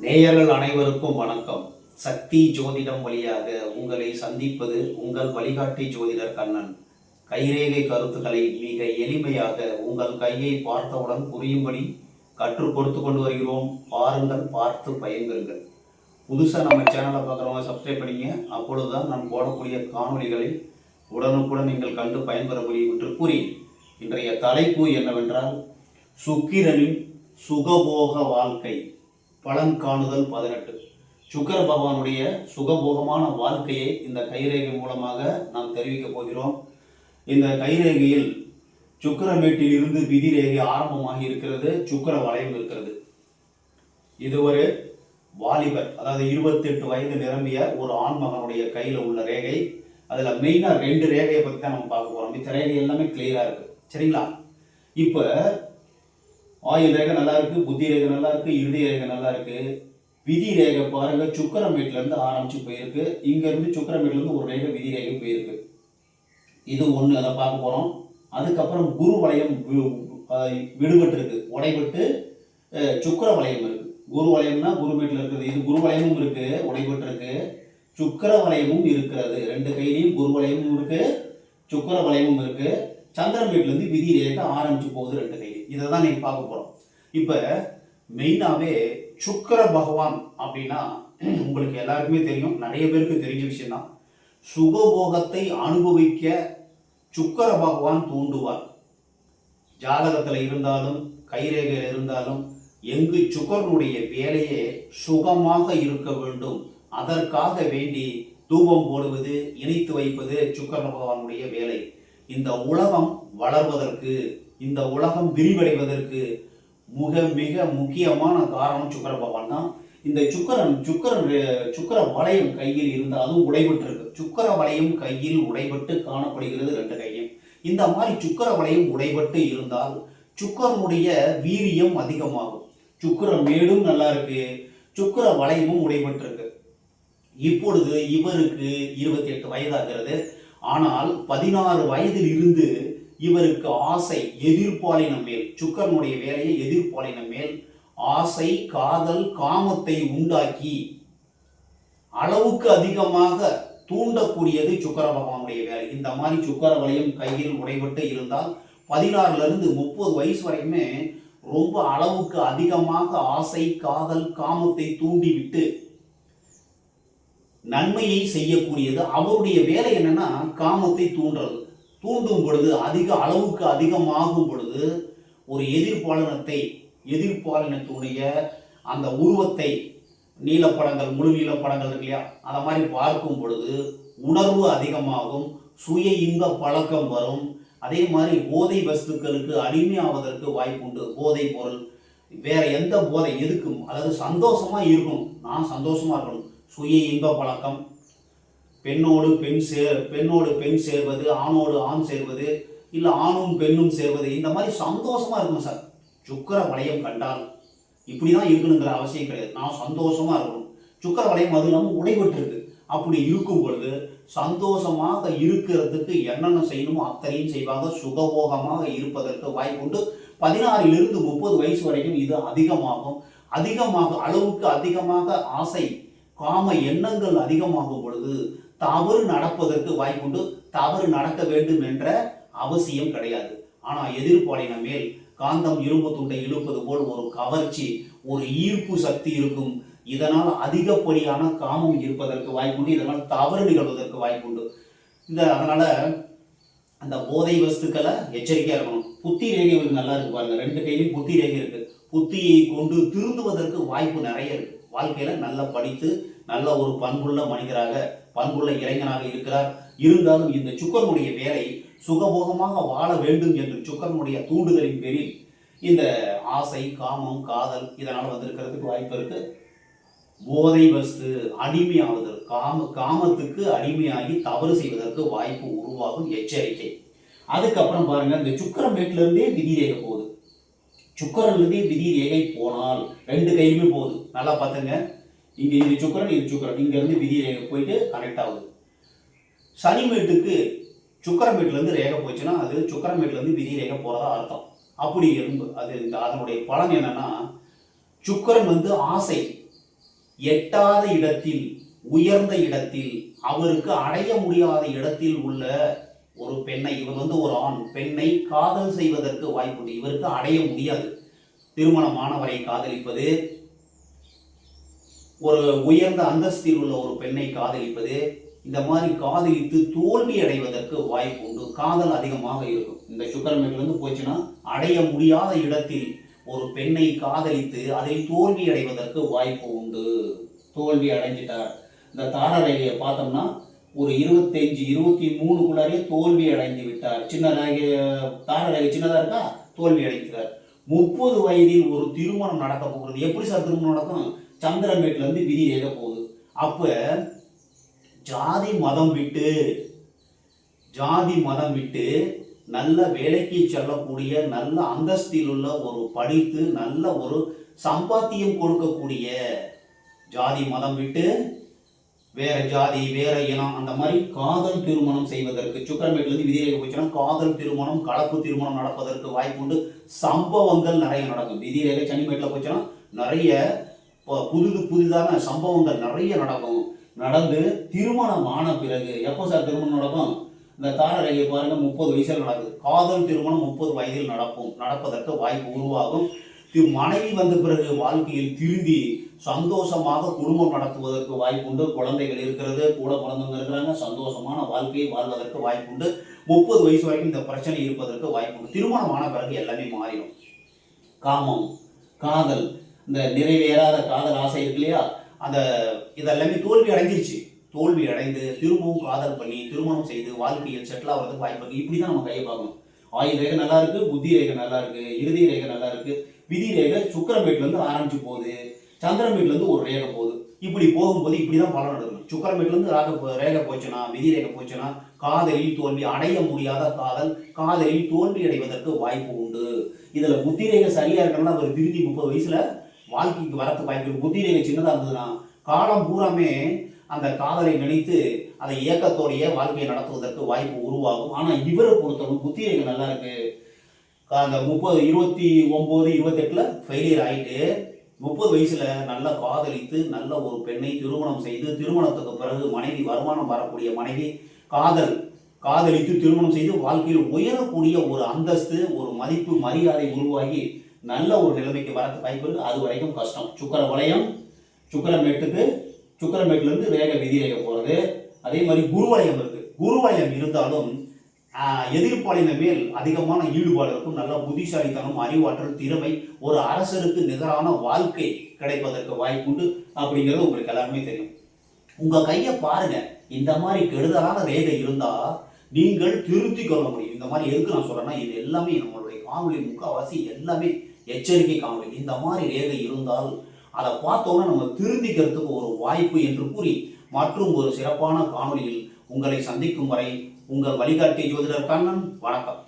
நேயர்கள் அனைவருக்கும் வணக்கம். சக்தி ஜோதிடம் வழியாக உங்களை சந்திப்பது உங்கள் வழிகாட்டி ஜோதிடர் கண்ணன். கைரேகை கருத்துக்களை மிக எளிமையாக உங்கள் கையை பார்த்தவுடன் புரியும்படி கற்றுக் கொடுத்து கொண்டு வருகிறோம். பாருங்கள், பார்த்து பயன்பெறுங்கள். புதுசாக நம்ம சேனலை பார்க்குறவங்க சப்ஸ்கிரைப் பண்ணிங்க. அப்பொழுதுதான் நான் போடக்கூடிய காணொலிகளை உடனுக்குடன் நீங்கள் கண்டு பயன்பெற முடியும் என்று கூறி இன்றைய தலைப்பு என்னவென்றால் சுக்கிரனின் சுகபோக வாழ்க்கை பலன் காணுதல் 18. சுக்கிர பகவானுடைய சுகபோகமான வாழ்க்கையை இந்த கைரேகை மூலமாக நாம் தெரிவிக்கப் போகிறோம். இந்த கைரேகையில் சுக்கிரமேட்டில் இருந்து விதி ரேகை ஆரம்பமாகி இருக்கிறது. சுக்கிர வளையம் இருக்கிறது. இது ஒரு வாலிபர், அதாவது 28 வயது நிரம்பிய ஒரு ஆண்மகனுடைய கையில் உள்ள ரேகை. அதில் மெயினாக 2 ரேகையை பற்றி தான் நம்ம பார்க்க போகிறோம். இந்த ரேகை எல்லாமே கிளியராக இருக்குது. சரிங்களா? இப்போ ஆயுள் ரேகை நல்லா இருக்கு, புத்தி ரேகை நல்லா இருக்கு, இறுதி ரேகை நல்லா இருக்கு. விதி ரேகை பாருங்க, சுக்கிரமேட்ல இருந்து ஆரம்பிச்சு போயிருக்கு. இங்க இருந்து சுக்கிரமேட்ல இருந்து ஒரு ரேகை விதி ரேகை போயிருக்கு. இது ஒண்ணு, அதை பார்க்க போறோம். அதுக்கப்புறம் குரு வளையம் விடுபட்டு இருக்கு, உடைபட்டு சுக்கிர வளையம் இருக்கு. குரு வளையம்னா குருமேட்ல இருக்குது. இது குரு வளையமும் இருக்கு, உடைபட்டு இருக்கு. சுக்கிர வளையமும் இருக்கிறது. 2 கையிலையும் குரு வளையமும் இருக்கு, சுக்கிர வளையமும் இருக்கு. சந்திரமேட்ல இருந்து விதி ரேகை ஆரம்பிச்சு போகுது 2 கையில. இதை தான் நீங்க பார்க்க போறோம். இப்ப மெயினாவே சுக்கிர பகவான் அப்படின்னா உங்களுக்கு எல்லாருக்குமே தெரியும், நிறைய பேருக்கு தெரிஞ்ச விஷயம் தான். சுகபோகத்தை அனுபவிக்க சுக்கிர பகவான் தூண்டுவார். ஜாதகத்துல இருந்தாலும் கைரேகையில் இருந்தாலும் எங்கு சுக்கிரனுடைய வேலையே சுகமாக இருக்க வேண்டும், அதற்காக வேண்டி தூபம் போடுவது, இணைத்து வைப்பது சுக்கிர பகவானுடைய வேலை. இந்த உலகம் வளர்வதற்கு, இந்த உலகம் விரிவடைவதற்கு மிக முக்கியமான காரணம் சுக்கிர பகவான் தான். இந்த சுக்கிர வளையம் கையில் இருந்தாலும் உடைபட்டு இருக்கு. சுக்கிர வளையம் கையில் உடைபட்டு காணப்படுகிறது 2 கையும். இந்த மாதிரி சுக்கிர வளையம் உடைபட்டு இருந்தால் சுக்கிரனுடைய வீரியம் அதிகமாகும். சுக்கிர மேடும் நல்லா இருக்கு, சுக்கிர வளையமும் உடைபட்டு இருக்கு. இப்பொழுது இவருக்கு 28 வயதாகிறது. ஆனால் 16 வயதில் இருந்து இவருக்கு ஆசை, எதிர்பாலினம் மேல், சுக்கிரனுடைய வேலையை எதிர்பாலினம் மேல் ஆசை, காதல், காமத்தை உண்டாக்கி அளவுக்கு அதிகமாக தூண்டக்கூடியது சுக்கிர பகவானுடைய வேலை. இந்த மாதிரி சுக்கிர வளையம் கையில் உடைபட்டு இருந்தால் 16ல இருந்து 30 வயசு வரைக்குமே ரொம்ப அளவுக்கு அதிகமாக ஆசை, காதல், காமத்தை தூண்டிவிட்டு நன்மையை செய்யக்கூடியது. அவருடைய வேலை என்னன்னா காமத்தை தூண்டுறது. தூண்டும் பொழுது அளவுக்கு அதிகமாகும் பொழுது ஒரு எதிர்பாலினத்துடைய அந்த உருவத்தை, நீலப்படங்கள், முழு நீலப்படங்கள் இருக்கு இல்லையா, அதை மாதிரி பார்க்கும் பொழுது உணர்வு அதிகமாகும், சுய இன்ப பழக்கம் வரும். அதே மாதிரி போதை வஸ்துக்களுக்கு அடிமையாவதற்கு வாய்ப்புண்டு. போதை பொருள், வேற எந்த போதை எதுக்கும், அதாவது சந்தோஷமா இருக்கணும், நான் சந்தோஷமா இருக்கணும், சுய இன்ப பழக்கம், பெண்ணோடு பெண் சேர்வது, ஆணோடு ஆண் சேர்வது, இல்லை ஆணும் பெண்ணும் சேர்வது, இந்த மாதிரி சந்தோஷமா இருக்கணும் சார். சுக்கிர வளையம் கண்டால் இப்படிதான் இருக்கணுங்கிற அவசியம் கிடையாது. நான் சந்தோஷமா இருக்கணும். சுக்கிர வளையம் அது இல்லாமல் உடைபட்டு இருக்கு. அப்படி இருக்கும் பொழுது சந்தோஷமாக இருக்கிறதுக்கு என்னென்ன செய்யணுமோ அத்தனையும் செய்வாங்க. சுகபோகமாக இருப்பதற்கு வாய்ப்புண்டு. 16லிருந்து 30 வயசு வரைக்கும் இது அதிகமாக அளவுக்கு அதிகமாக ஆசை, காம எண்ணங்கள் அதிகமாகும் பொழுது தவறு நடப்பதற்கு வாய்ப்புண்டு. தவறு நடக்க வேண்டும் என்ற அவசியம் கிடையாது. ஆனா எதிர்பாலின மேல் காந்தம் இரும்பு துண்டை இழுப்பது போல் ஒரு கவர்ச்சி, ஒரு ஈர்ப்பு சக்தி இருக்கும். இதனால் அதிகப்படியான காமம் இருப்பதற்கு வாய்ப்புண்டு. இதனால் தவறு நிகழ்வதற்கு வாய்ப்புண்டு. அதனால அந்த போதை வஸ்துக்களை எச்சரிக்கையா இருக்கணும். புத்தி ரேகை நல்லா இருக்கு பாருங்க, 2 கையிலும் புத்தி ரேகை இருக்கு. புத்தியை கொண்டு திருந்துவதற்கு வாய்ப்பு நிறைய இருக்கு. வாழ்க்கையில நல்லா படித்து நல்ல ஒரு பண்புள்ள மனிதராக, பண்புள்ள இளைஞனாக இருக்கிறார். இருந்தாலும் இந்த சுக்கிரனுடைய வேலை சுகபோகமாக வாழ வேண்டும் என்று சுக்கிரனுடைய தூண்டுதலின் பேரில் இந்த ஆசை, காமம், காதல் இதனால் வந்திருக்கிறதுக்கு வாய்ப்பு இருக்கு. போதை வஸ்து அடிமையாவதற்கு, காமத்துக்கு அடிமையாகி தவறு செய்வதற்கு வாய்ப்பு உருவாகும். எச்சரிக்கை. அதுக்கப்புறம் பாருங்க, இந்த சுக்கிரமேட்ல இருந்தே விதி ரேகை போகுது. சுக்கிரன்லேருந்தே விதி ரேகை போனால் 2 கையிலுமே போகுது. நல்லா பார்த்துங்க. இங்க இது சுக்கிரன், இது சுக்கிரன், இங்க இருந்து விதி ரேகை போயிட்டு கனெக்ட் ஆகுது. சனிமேட்டுக்கு சுக்கிரமேட்ல இருந்து ரேகை போச்சுன்னா அது சுக்கிரமேட்ல இருந்து விதி ரேகை போறதா அர்த்தம். அப்படி அது அதனுடைய பலன் என்னன்னா, சுக்கிரன் ஆசை, எட்டாத இடத்தில், உயர்ந்த இடத்தில், அவருக்கு அடைய முடியாத இடத்தில் உள்ள ஒரு பெண்ணை, இவர் ஒரு ஆண் பெண்ணை காதல் செய்வதற்கு வாய்ப்புண்டு. இவருக்கு அடைய முடியாது. திருமணமானவரை காதலிப்பது, ஒரு உயர்ந்த அந்தஸ்தில் உள்ள ஒரு பெண்ணை காதலிப்பது, இந்த மாதிரி காதலித்து தோல்வி அடைவதற்கு வாய்ப்பு உண்டு. காதல் அதிகமாக இருக்கும். இந்த சுக்கிரமேட்டிலிருந்து போச்சுன்னா அடைய முடியாத இடத்தில் ஒரு பெண்ணை காதலித்து அதில் தோல்வி அடைவதற்கு வாய்ப்பு உண்டு. தோல்வி அடைஞ்சிட்டார். இந்த தாரரேகையை பார்த்தோம்னா ஒரு 25, 23க்குள்ளாரே தோல்வி அடைந்து விட்டார். சின்ன ரேகை, தாரரேகை சின்னதாக இருக்கா, தோல்வி அடைக்கிறார். 30 வயதில் ஒரு திருமணம் நடக்க போகிறது. எப்படி சார் திருமணம் நடக்கும்? சந்திரமேட்டிலேருந்து விதி ரேகை போகுது. அப்போ ஜாதி மதம் விட்டு நல்ல வேலைக்கு செல்லக்கூடிய, நல்ல அந்தஸ்தில் உள்ள ஒரு படித்து நல்ல ஒரு சம்பாத்தியம் கொடுக்கக்கூடிய, ஜாதி மதம் விட்டு வேற ஜாதி வேற இனம் அந்த மாதிரி காதல் திருமணம் செய்வதற்கு, சுக்கிரமேட்டிலிருந்து விதிரேகை போச்சுன்னா காதல் திருமணம் கலப்பு திருமணம் நடப்பதற்கு வாய்ப்புண்டு. சம்பவங்கள் நிறைய நடக்கும். விதிரேகை சனிமேட்டில் போச்சுன்னா நிறைய புதிதான சம்பவங்கள் நிறைய நடக்கும். நடந்து திருமணம் ஆன பிறகு, எப்போ சார் திருமணம் நடக்கும்? இந்த தாரரேகை பாருங்க, 30 வயசில் நடக்குது. காதல் திருமணம் 30 வயதில் நடப்பதற்கு வாய்ப்பு உருவாகும். மனைவி வந்த பிறகு வாழ்க்கையில் திருந்தி சந்தோஷமாக குடும்பம் நடத்துவதற்கு வாய்ப்புண்டு. குழந்தைகள் இருக்கிறது, கூட பிறந்தவங்க இருக்கிறாங்க, சந்தோஷமான வாழ்க்கையை வாழ்வதற்கு வாய்ப்புண்டு. 30 வயசு வரைக்கும் இந்த பிரச்சனை இருப்பதற்கு வாய்ப்புண்டு. திருமணமான பிறகு எல்லாமே மாறிடும். காமம், காதல், இந்த நிறைவேறாத காதல் ஆசை இருக்கு இல்லையா, அந்த இதெல்லாமே தோல்வி அடைஞ்சிருச்சு. தோல்வி அடைந்து திரும்பவும் காதல் பண்ணி திருமணம் செய்து வாழ்க்கையில் செட்டில் ஆகிறதுக்கு வாய்ப்பு இருக்குது. இப்படி தான் நம்ம கையை பார்க்கணும். ஆயுள் ரேகை நல்லா இருக்கு, புத்தி ரேகை நல்லா இருக்கு, இறுதி ரேகை நல்லா இருக்கு, விதி ரேகை சுக்கிரமேட்டிலேருந்து ஆரம்பிச்சு போகுது, சந்திரமேட்டிலேருந்து ஒரு ரேகை போகுது. இப்படி போகும்போது இப்படி தான் பலன் எடுக்கணும். சுக்கிரமேட்டிலேருந்து ரேகை போச்சுன்னா, விதி ரேகை போச்சுன்னா காதலில் தோல்வி, அடைய முடியாத காதலில் தோல்வி அடைவதற்கு வாய்ப்பு உண்டு. இதில் புத்தி ரேகை சரியாக இருக்கணும்னா அவர் திரும்பி 30 வயசுல வாழ்க்கைக்கு வரத்து வாய்ப்பு. புத்தி ரேகை சின்னதாக இருந்ததுன்னா காலம் பூராமே அந்த காதலை நினைத்து அதை இயக்கத்தோடைய வாழ்க்கையை நடத்துவதற்கு வாய்ப்பு உருவாகும். ஆனால் இவரை பொறுத்தவரை புத்தி ரேகை நல்லா இருக்கு. அந்த 29, 28 ஃபெயிலியர் ஆகிட்டு 30 வயசுல நல்லா காதலித்து நல்ல ஒரு பெண்ணை திருமணம் செய்து, திருமணத்துக்கு பிறகு மனைவி, வருமானம் வரக்கூடிய மனைவி, காதலித்து திருமணம் செய்து வாழ்க்கையில் உயரக்கூடிய ஒரு அந்தஸ்து, ஒரு மதிப்பு, மரியாதை உருவாகி நல்ல ஒரு நிலைமைக்கு வரது வாய்ப்பு இருக்கு. அது வரைக்கும் கஷ்டம். சுக்கிர வளையம், சுக்கிரமேட்டிலிருந்து ரேகை விதி ரேகை போகிறது. அதே மாதிரி குருவலயம் இருக்கு. குருவலயம் இருந்தாலும் எதிர்ப்பாளின மேல் அதிகமான ஈடுபாடு இருக்கும். நல்ல புத்திசாலித்தனம், அறிவாற்றல், திறமை, ஒரு அரசருக்கு நிகரான வாழ்க்கை கிடைப்பதற்கு வாய்ப்புண்டு. அப்படிங்கிறது உங்களுக்கு எல்லாருமே தெரியும். உங்க கையை பாருங்க. இந்த மாதிரி கெடுதலான ரேகை இருந்தா நீங்கள் திருத்தி கொள்ள முடியும். இந்த மாதிரி எதுக்கு நான் சொல்றேன்னா, இது எல்லாமே நம்மளுடைய காணொலி முக்கால்வாசி எல்லாமே எச்சரிக்கை காணொலி. இந்த மாதிரி ரேகை இருந்தால் அதை பார்த்தோன்னா நம்ம திருத்திக்கிறதுக்கு ஒரு வாய்ப்பு என்று கூறி, மற்றும் ஒரு சிறப்பான காணொலியில் உங்களை சந்திக்கும் வரை உங்கள் வழிகாட்டி ஜோதிடர் கண்ணன். வணக்கம்.